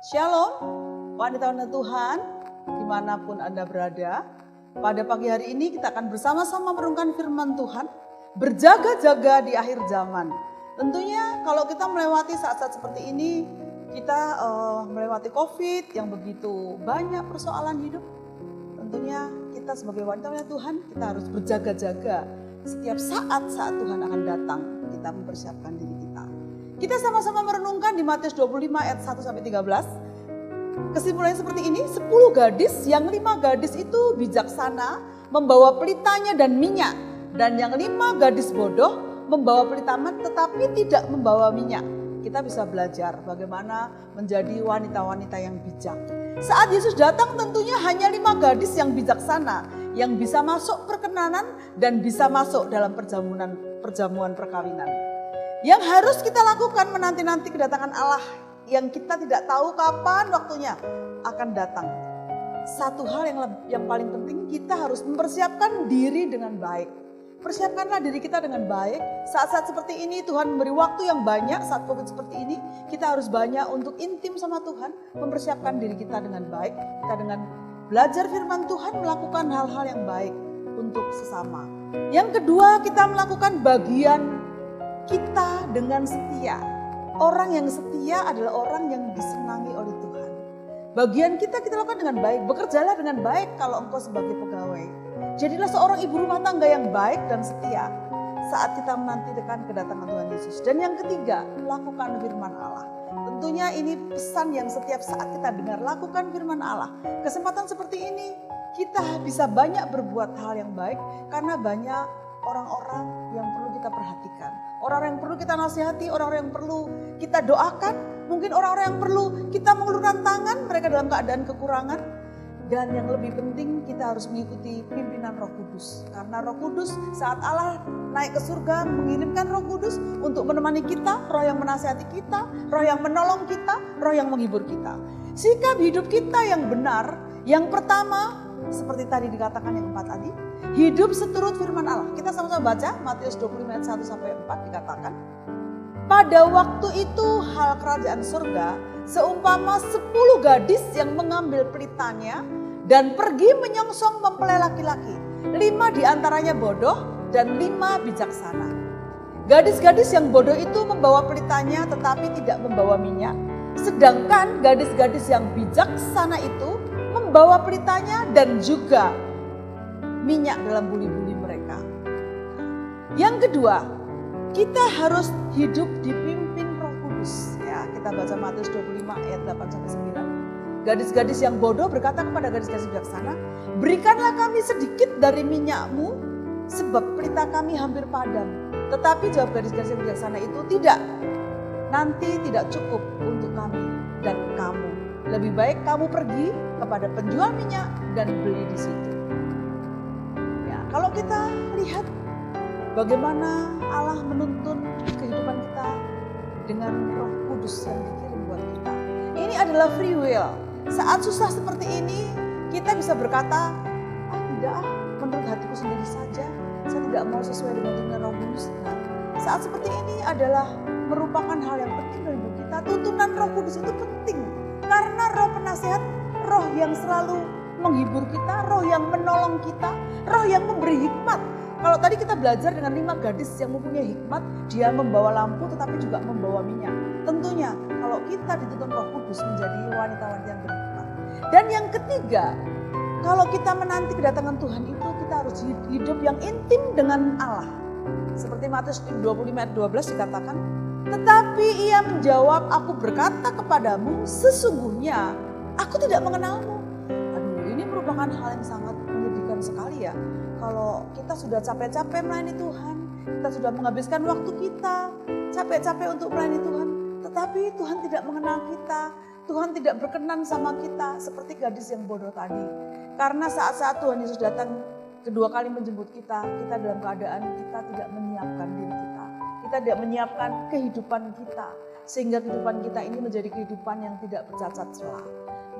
Shalom, wanita-wanita Tuhan, dimanapun Anda berada. Pada pagi hari ini kita akan bersama-sama merenungkan firman Tuhan, berjaga-jaga di akhir zaman. Tentunya kalau kita melewati saat-saat seperti ini, kita melewati COVID yang begitu banyak persoalan hidup. Tentunya kita sebagai wanita-wanita Tuhan, kita harus berjaga-jaga. Setiap saat Tuhan akan datang, kita mempersiapkan diri kita. Kita sama-sama merenungkan di Matius 25 ayat 1-13. Kesimpulannya seperti ini, 10 gadis, yang 5 gadis itu bijaksana membawa pelitanya dan minyak. Dan yang 5 gadis bodoh membawa pelitanya tetapi tidak membawa minyak. Kita bisa belajar bagaimana menjadi wanita-wanita yang bijak. Saat Yesus datang tentunya hanya 5 gadis yang bijaksana, yang bisa masuk perkenanan dan bisa masuk dalam perjamuan perkawinan. Yang harus kita lakukan menanti-nanti kedatangan Allah yang kita tidak tahu kapan waktunya akan datang. Satu hal yang paling penting, kita harus mempersiapkan diri dengan baik. Persiapkanlah diri kita dengan baik. Saat-saat seperti ini Tuhan memberi waktu yang banyak, saat COVID seperti ini kita harus banyak untuk intim sama Tuhan, mempersiapkan diri kita dengan baik. Kita dengan belajar firman Tuhan, melakukan hal-hal yang baik untuk sesama. Yang kedua, kita melakukan bagian kita dengan setia. Orang yang setia adalah orang yang disenangi oleh Tuhan. Bagian kita lakukan dengan baik. Bekerjalah dengan baik kalau engkau sebagai pegawai. Jadilah seorang ibu rumah tangga yang baik dan setia saat kita menantikan kedatangan Tuhan Yesus. Dan yang ketiga, lakukan firman Allah. Tentunya ini pesan yang setiap saat kita dengar, lakukan firman Allah. Kesempatan seperti ini kita bisa banyak berbuat hal yang baik karena banyak orang-orang yang perlu kita perhatikan, orang-orang yang perlu kita nasihati, orang-orang yang perlu kita doakan, mungkin orang-orang yang perlu kita mengulurkan tangan, mereka dalam keadaan kekurangan. Dan yang lebih penting, kita harus mengikuti pimpinan Roh Kudus, karena Roh Kudus saat Allah naik ke surga mengirimkan Roh Kudus untuk menemani kita, Roh yang menasihati kita, Roh yang menolong kita, Roh yang menghibur kita. Sikap hidup kita yang benar, yang pertama seperti tadi dikatakan yang 4 tadi, hidup seturut firman Allah. Kita sama-sama baca Matius 25 ayat 1-4 dikatakan, pada waktu itu hal kerajaan surga seumpama 10 gadis yang mengambil pelitanya dan pergi menyongsong mempelai laki-laki. 5 diantaranya bodoh dan 5 bijaksana. Gadis-gadis yang bodoh itu membawa pelitanya tetapi tidak membawa minyak. Sedangkan gadis-gadis yang bijaksana itu membawa pelitanya dan juga minyak dalam buli-buli mereka. Yang kedua, kita harus hidup dipimpin Roh Kudus. Ya, kita baca Matius 25 ayat 8-9. Gadis-gadis yang bodoh berkata kepada gadis-gadis bijaksana, berikanlah kami sedikit dari minyakmu, sebab pelita kami hampir padam. Tetapi jawab gadis-gadis yang bijaksana itu, tidak, nanti tidak cukup untuk kami dan kamu. Lebih baik kamu pergi kepada penjual minyak dan beli di situ. Ya, kalau kita lihat bagaimana Allah menuntun kehidupan kita dengan Roh Kudus yang dikirim buat kita. Ini adalah free will. Saat susah seperti ini, kita bisa berkata, tidak, menurut hatiku sendiri saja. Saya tidak mau sesuai dengan tuntunan Roh Kudus. Nah, saat seperti ini adalah merupakan hal yang penting dalam hidup kita. Tuntunan Roh Kudus itu penting. Karena Roh penasihat, Roh yang selalu menghibur kita, Roh yang menolong kita, Roh yang memberi hikmat. Kalau tadi kita belajar dengan 5 gadis yang mempunyai hikmat, dia membawa lampu tetapi juga membawa minyak. Tentunya kalau kita dituntun Roh Kudus menjadi wanita-wanita yang berhikmat. Dan yang ketiga, kalau kita menanti kedatangan Tuhan itu kita harus hidup yang intim dengan Allah. Seperti Matius 25 ayat 12 dikatakan, tetapi ia menjawab, aku berkata kepadamu, sesungguhnya aku tidak mengenalmu. Aduh, ini merupakan hal yang sangat menyedihkan sekali ya. Kalau kita sudah capek-capek melayani Tuhan, kita sudah menghabiskan waktu kita, capek-capek untuk melayani Tuhan, tetapi Tuhan tidak mengenal kita, Tuhan tidak berkenan sama kita, seperti gadis yang bodoh tadi. Karena saat-saat Tuhan Yesus datang kedua kali menjemput kita dalam keadaan kita tidak menyiapkan diri kita. Kita tidak menyiapkan kehidupan kita, sehingga kehidupan kita ini menjadi kehidupan yang tidak bercacat celah.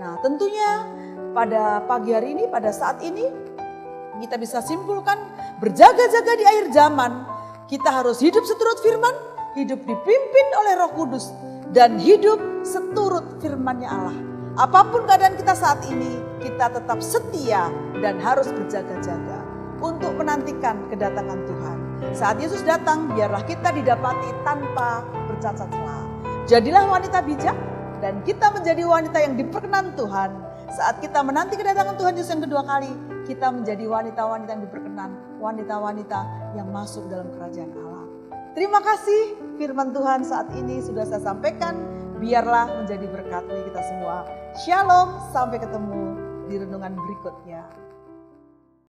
Nah, tentunya pada pagi hari ini, pada saat ini, kita bisa simpulkan berjaga-jaga di akhir zaman. Kita harus hidup seturut firman, hidup dipimpin oleh Roh Kudus. dan hidup seturut firman-Nya Allah. Apapun keadaan kita saat ini, kita tetap setia dan harus berjaga-jaga untuk menantikan kedatangan Tuhan. Saat Yesus datang, biarlah kita didapati tanpa bercacat celah. Jadilah wanita bijak dan kita menjadi wanita yang diperkenan Tuhan. Saat kita menanti kedatangan Tuhan Yesus yang kedua kali, kita menjadi wanita-wanita yang diperkenan, wanita-wanita yang masuk dalam kerajaan Allah. Terima kasih firman Tuhan saat ini sudah saya sampaikan. Biarlah menjadi berkat bagi kita semua. Shalom, sampai ketemu di renungan berikutnya.